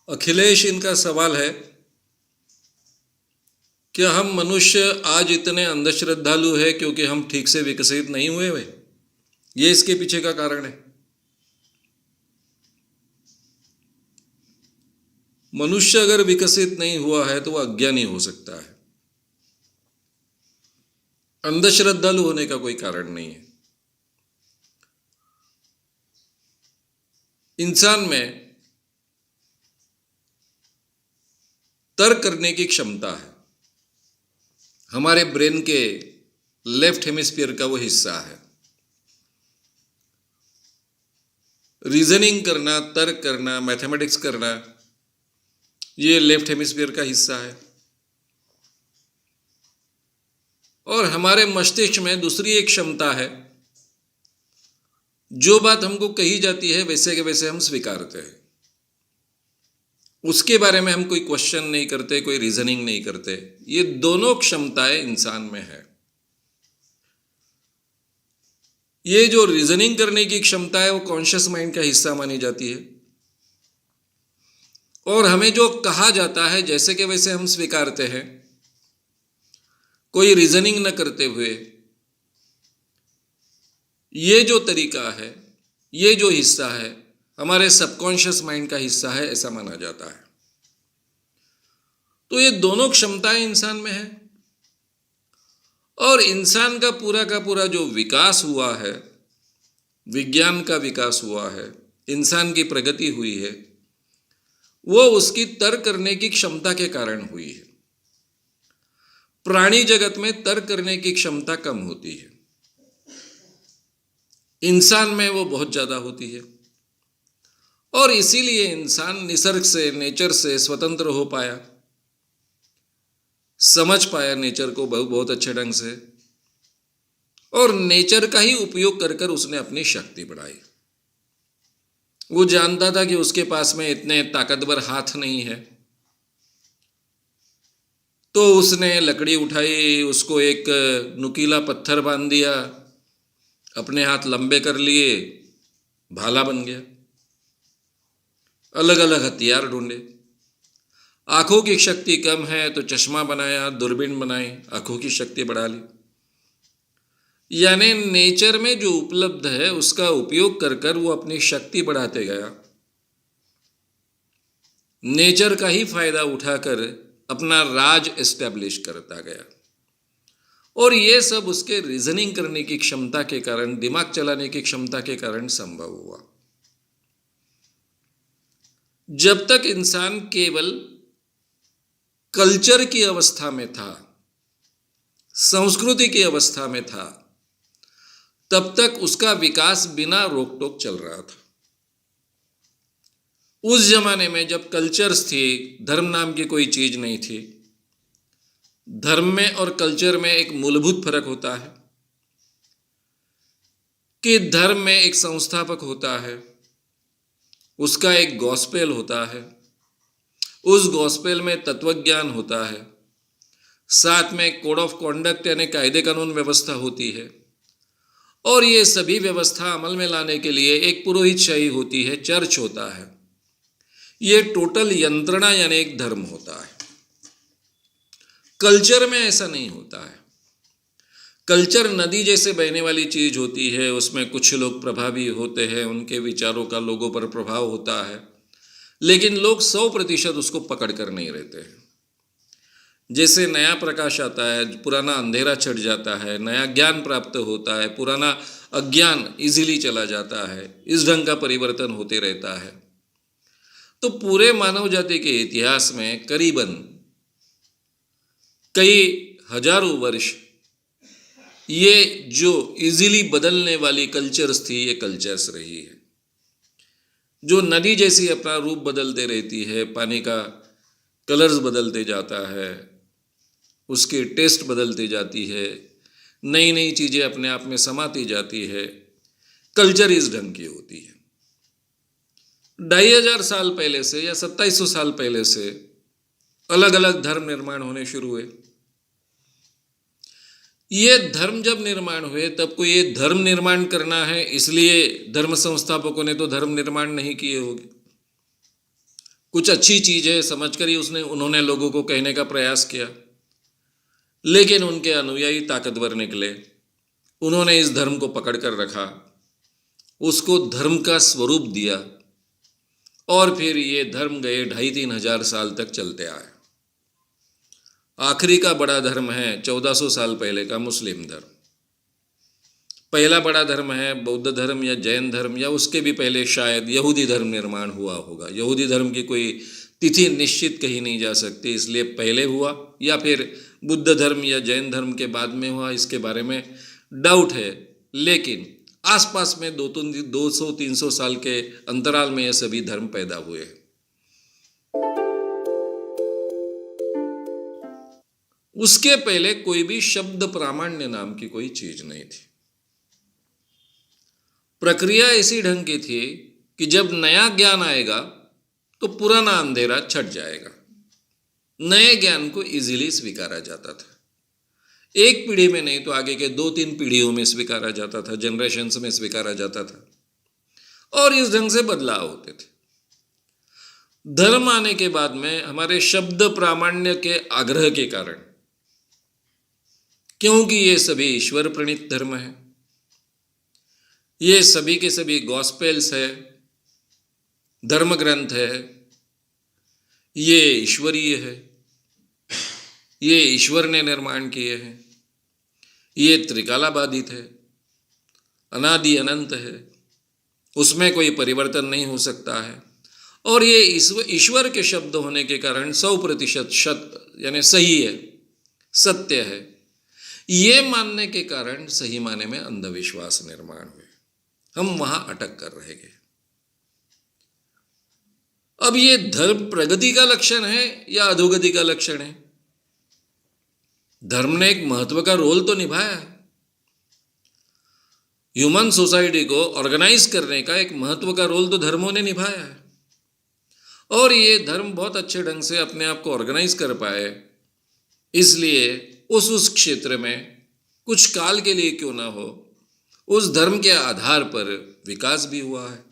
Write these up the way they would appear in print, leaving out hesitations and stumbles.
अखिलेश, इनका सवाल है कि हम मनुष्य आज इतने अंधश्रद्धालु है क्योंकि हम ठीक से विकसित नहीं हुए हुए। ये इसके पीछे का कारण है। मनुष्य अगर विकसित नहीं हुआ है तो वह अज्ञानी हो सकता है। अंधश्रद्धालु होने का कोई कारण नहीं है। इंसान में तर्क करने की क्षमता है। हमारे ब्रेन के लेफ्ट हेमिस्फीयर का वो हिस्सा है। रीजनिंग करना, तर्क करना, मैथमेटिक्स करना, ये लेफ्ट हेमिस्फीयर का हिस्सा है। और हमारे मस्तिष्क में दूसरी एक क्षमता है, जो बात हमको कही जाती है वैसे के वैसे हम स्वीकारते हैं। उसके बारे में हम कोई क्वेश्चन नहीं करते, कोई रीजनिंग नहीं करते। ये दोनों क्षमताएं इंसान में है। ये जो रीजनिंग करने की क्षमता है वो कॉन्शियस माइंड का हिस्सा मानी जाती है। और हमें जो कहा जाता है जैसे कि वैसे हम स्वीकारते हैं, कोई रीजनिंग न करते हुए। ये जो तरीका है, ये जो हिस्सा है, हमारे सबकॉन्शियस माइंड का हिस्सा है, ऐसा माना जाता है। तो ये दोनों क्षमताएं इंसान में है। और इंसान का पूरा जो विकास हुआ है, विज्ञान का विकास हुआ है, इंसान की प्रगति हुई है, वो उसकी तर्क करने की क्षमता के कारण हुई है। प्राणी जगत में तर्क करने की क्षमता कम होती है, इंसान में वो बहुत ज्यादा होती है। और इसीलिए इंसान निसर्ग से, नेचर से स्वतंत्र हो पाया, समझ पाया नेचर को बहुत अच्छे ढंग से, और नेचर का ही उपयोग कर कर उसने अपनी शक्ति बढ़ाई। वो जानता था कि उसके पास में इतने ताकतवर हाथ नहीं है, तो उसने लकड़ी उठाई, उसको एक नुकीला पत्थर बांध दिया, अपने हाथ लंबे कर लिए, भाला बन गया। अलग अलग हथियार ढूंढे। आंखों की शक्ति कम है तो चश्मा बनाया, दूरबीन बनाई, आंखों की शक्ति बढ़ा ली। यानी नेचर में जो उपलब्ध है उसका उपयोग कर कर वो अपनी शक्ति बढ़ाते गया। नेचर का ही फायदा उठाकर अपना राज एस्टैब्लिश करता गया। और ये सब उसके रीजनिंग करने की क्षमता के कारण, दिमाग चलाने की क्षमता के कारण संभव हुआ। जब तक इंसान केवल कल्चर की अवस्था में था, संस्कृति की अवस्था में था, तब तक उसका विकास बिना रोक टोक चल रहा था। उस जमाने में जब कल्चर्स थी, धर्म नाम की कोई चीज नहीं थी। धर्म में और कल्चर में एक मूलभूत फर्क होता है कि धर्म में एक संस्थापक होता है, उसका एक गॉस्पेल होता है, उस गॉस्पेल में तत्वज्ञान होता है, साथ में कोड ऑफ कॉन्डक्ट यानी कायदे कानून व्यवस्था होती है। और ये सभी व्यवस्था अमल में लाने के लिए एक पुरोहितशाही होती है, चर्च होता है। ये टोटल यंत्रणा यानी एक धर्म होता है। कल्चर में ऐसा नहीं होता है। कल्चर नदी जैसे बहने वाली चीज होती है, उसमें कुछ लोग प्रभावी होते हैं, उनके विचारों का लोगों पर प्रभाव होता है, लेकिन लोग 100% उसको पकड़ कर नहीं रहते हैं। जैसे नया प्रकाश आता है, पुराना अंधेरा छट जाता है, नया ज्ञान प्राप्त होता है, पुराना अज्ञान इजीली चला जाता है, इस ढंग का परिवर्तन होते रहता है। तो पूरे मानव जाति के इतिहास में करीबन कई हजारों वर्ष ये जो इजीली बदलने वाली कल्चर्स थी, ये कल्चर्स रही है। जो नदी जैसी अपना रूप बदलते रहती है, पानी का कलर्स बदलते जाता है, उसकी टेस्ट बदलती जाती है, नई नई चीज़ें अपने आप में समाती जाती है। कल्चर इस ढंग की होती है। 2500 साल पहले से या 2700 साल पहले से अलग अलग धर्म निर्माण होने शुरू हुए। ये धर्म जब निर्माण हुए तब कोई ये धर्म निर्माण करना है इसलिए धर्म संस्थापकों ने तो धर्म निर्माण नहीं किए होंगे। कुछ अच्छी चीज है समझकर ही उन्होंने लोगों को कहने का प्रयास किया, लेकिन उनके अनुयायी ताकतवर निकले। उन्होंने इस धर्म को पकड़ कर रखा, उसको धर्म का स्वरूप दिया, और फिर ये धर्म गए 2,500-3,000 साल तक चलते आए। आखिरी का बड़ा धर्म है 1400 साल पहले का मुस्लिम धर्म। पहला बड़ा धर्म है बौद्ध धर्म या जैन धर्म, या उसके भी पहले शायद यहूदी धर्म निर्माण हुआ होगा। यहूदी धर्म की कोई तिथि निश्चित कही नहीं जा सकती, इसलिए पहले हुआ या फिर बुद्ध धर्म या जैन धर्म के बाद में हुआ, इसके बारे में डाउट है। लेकिन आसपास में 200-300 साल के अंतराल में ये सभी धर्म पैदा हुए। उसके पहले कोई भी शब्द प्रामाण्य नाम की कोई चीज नहीं थी। प्रक्रिया ऐसी ढंग की थी कि जब नया ज्ञान आएगा तो पुराना अंधेरा छट जाएगा। नए ज्ञान को इजीली स्वीकारा जाता था, एक पीढ़ी में नहीं तो आगे के 2-3 पीढ़ियों में स्वीकारा जाता था, जनरेशन्स में स्वीकारा जाता था, और इस ढंग से बदलाव होते थे। धर्म आने के बाद में हमारे शब्द प्रामाण्य के आग्रह के कारण, क्योंकि ये सभी ईश्वर प्रणीत धर्म है, ये सभी के सभी गॉस्पेल्स है, धर्म ग्रंथ है, ये ईश्वरीय है, ये ईश्वर ने निर्माण किए हैं, ये त्रिकालाबाधित है, अनादि अनंत है, उसमें कोई परिवर्तन नहीं हो सकता है, और ये ईश्वर के शब्द होने के कारण 100% यानी सही है, सत्य है, ये मानने के कारण सही माने में अंधविश्वास निर्माण हुए। हम वहां अटक कर रह गए। अब ये धर्म प्रगति का लक्षण है या अधोगति का लक्षण है? धर्म ने एक महत्व का रोल तो निभाया है। ह्यूमन सोसाइटी को ऑर्गेनाइज करने का एक महत्व का रोल तो धर्मों ने निभाया है, और ये धर्म बहुत अच्छे ढंग से अपने आप को ऑर्गेनाइज कर पाए, इसलिए उस क्षेत्र में कुछ काल के लिए क्यों ना हो, उस धर्म के आधार पर विकास भी हुआ है।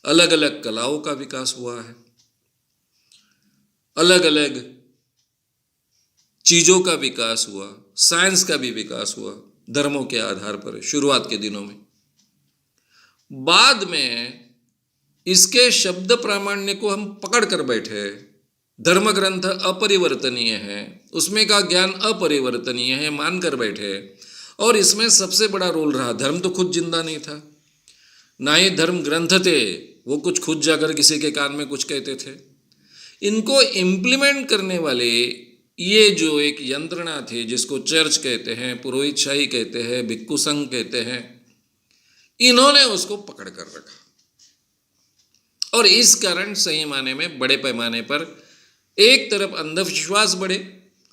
अलग अलग कलाओं का विकास हुआ है, अलग अलग चीजों का विकास हुआ, साइंस का भी विकास हुआ धर्मों के आधार पर शुरुआत के दिनों में। बाद में इसके शब्द प्रामाण्य को हम पकड़ कर बैठे। धर्म ग्रंथ अपरिवर्तनीय है, उसमें का ज्ञान अपरिवर्तनीय है मानकर बैठे, और इसमें सबसे बड़ा रोल रहा, धर्म तो खुद जिंदा नहीं था, ना ही धर्म ग्रंथ थे, वो कुछ खुद जाकर किसी के कान में कुछ कहते थे। इनको इम्प्लीमेंट करने वाले ये जो एक यंत्रणा थी, जिसको चर्च कहते हैं, पुरोहितशाही कहते हैं, भिक्खु संघ कहते हैं, इन्होंने उसको पकड़ कर रखा, और इस कारण सही माने में बड़े पैमाने पर एक तरफ अंधविश्वास बढ़े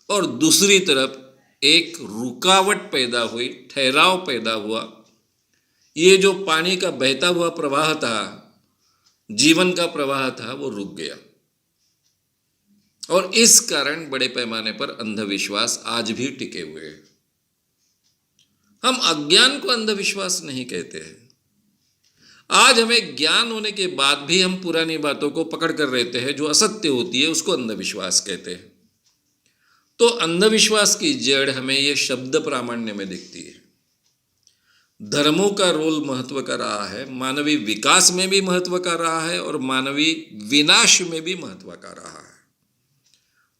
और दूसरी तरफ एक रुकावट पैदा हुई, ठहराव पैदा हुआ। ये जो पानी का बहता हुआ प्रवाह था, जीवन का प्रवाह था, वो रुक गया, और इस कारण बड़े पैमाने पर अंधविश्वास आज भी टिके हुए हैं। हम अज्ञान को अंधविश्वास नहीं कहते हैं। आज हमें ज्ञान होने के बाद भी हम पुरानी बातों को पकड़ कर रहते हैं, जो असत्य होती है उसको अंधविश्वास कहते हैं। तो अंधविश्वास की जड़ हमें ये शब्द प्रामाण्य में दिखती है। धर्मों का रोल महत्व का रहा है, मानवीय विकास में भी महत्व का रहा है, और मानवीय विनाश में भी महत्व का रहा है।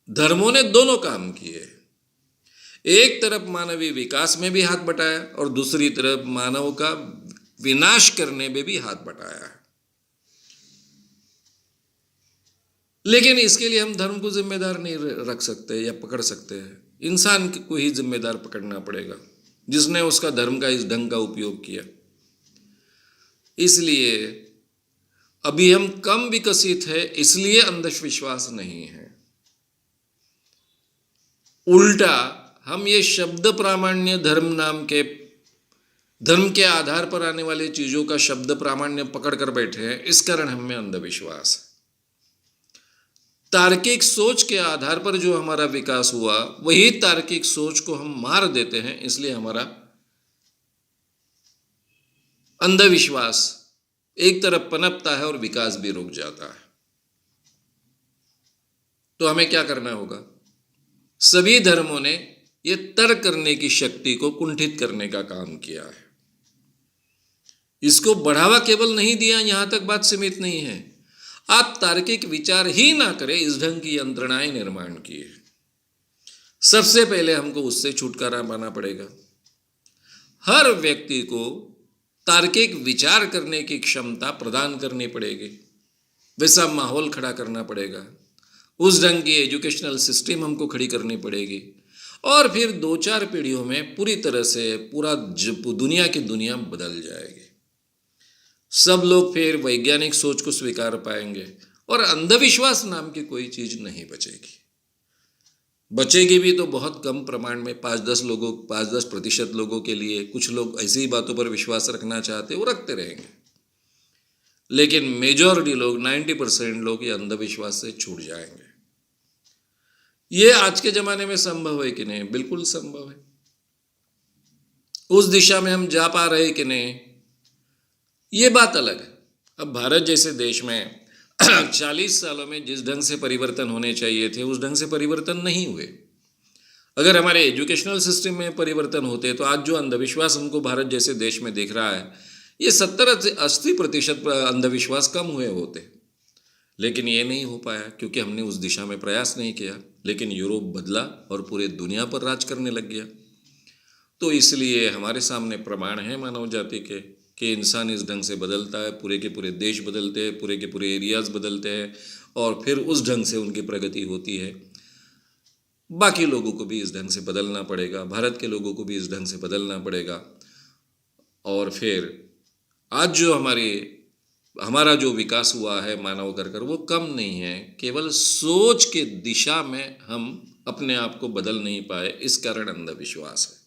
धर्मों ने दोनों काम किए, एक तरफ मानवीय विकास में भी हाथ बटाया और दूसरी तरफ मानव का विनाश करने में भी हाथ बटाया है। लेकिन इसके लिए हम धर्म को जिम्मेदार नहीं रख सकते या पकड़ सकते हैं। इंसान को ही जिम्मेदार पकड़ना पड़ेगा, जिसने उसका धर्म का इस ढंग का उपयोग किया। इसलिए अभी हम कम विकसित है, इसलिए अंधविश्वास नहीं है। उल्टा हम ये शब्द प्रामाण्य धर्म के आधार पर आने वाली चीजों का शब्द प्रामाण्य पकड़ कर बैठे हैं, इस कारण हम में अंधविश्वास है। तार्किक सोच के आधार पर जो हमारा विकास हुआ, वही तार्किक सोच को हम मार देते हैं, इसलिए हमारा अंधविश्वास एक तरफ पनपता है और विकास भी रुक जाता है। तो हमें क्या करना होगा? सभी धर्मों ने ये तर्क करने की शक्ति को कुंठित करने का काम किया है। इसको बढ़ावा केवल नहीं दिया, यहां तक बात सीमित नहीं है, आप तार्किक विचार ही ना करें, इस ढंग की यंत्रणाएं निर्माण की है। सबसे पहले हमको उससे छुटकारा पाना पड़ेगा। हर व्यक्ति को तार्किक विचार करने की क्षमता प्रदान करनी पड़ेगी, वैसा माहौल खड़ा करना पड़ेगा, उस ढंग की एजुकेशनल सिस्टम हमको खड़ी करनी पड़ेगी, और फिर 2-4 पीढ़ियों में पूरी तरह से पूरा दुनिया की दुनिया बदल जाएगी। सब लोग फिर वैज्ञानिक सोच को स्वीकार पाएंगे और अंधविश्वास नाम की कोई चीज नहीं बचेगी। बचेगी भी तो बहुत कम प्रमाण में, 5-10% लोगों के लिए। कुछ लोग ऐसी ही बातों पर विश्वास रखना चाहते, वो रखते रहेंगे, लेकिन मेजॉरिटी लोग, 90% लोग ये अंधविश्वास से छूट जाएंगे। ये आज के जमाने में संभव है कि नहीं? बिल्कुल संभव है। उस दिशा में हम जा पा रहे कि नहीं, ये बात अलग है। अब भारत जैसे देश में 40 सालों में जिस ढंग से परिवर्तन होने चाहिए थे, उस ढंग से परिवर्तन नहीं हुए। अगर हमारे एजुकेशनल सिस्टम में परिवर्तन होते तो आज जो अंधविश्वास हमको भारत जैसे देश में दिख रहा है, ये 70-80% अंधविश्वास कम हुए होते। लेकिन ये नहीं हो पाया क्योंकि हमने उस दिशा में प्रयास नहीं किया। लेकिन यूरोप बदला और पूरे दुनिया पर राज करने लग गया। तो इसलिए हमारे सामने प्रमाण है मानव जाति के कि इंसान इस ढंग से बदलता है, पूरे के पूरे देश बदलते हैं, पूरे के पूरे एरियाज बदलते हैं, और फिर उस ढंग से उनकी प्रगति होती है। बाकी लोगों को भी इस ढंग से बदलना पड़ेगा, भारत के लोगों को भी इस ढंग से बदलना पड़ेगा। और फिर आज जो हमारा जो विकास हुआ है मानव कर वो कम नहीं है, केवल सोच के दिशा में हम अपने आप को बदल नहीं पाए, इस कारण अंधविश्वास है।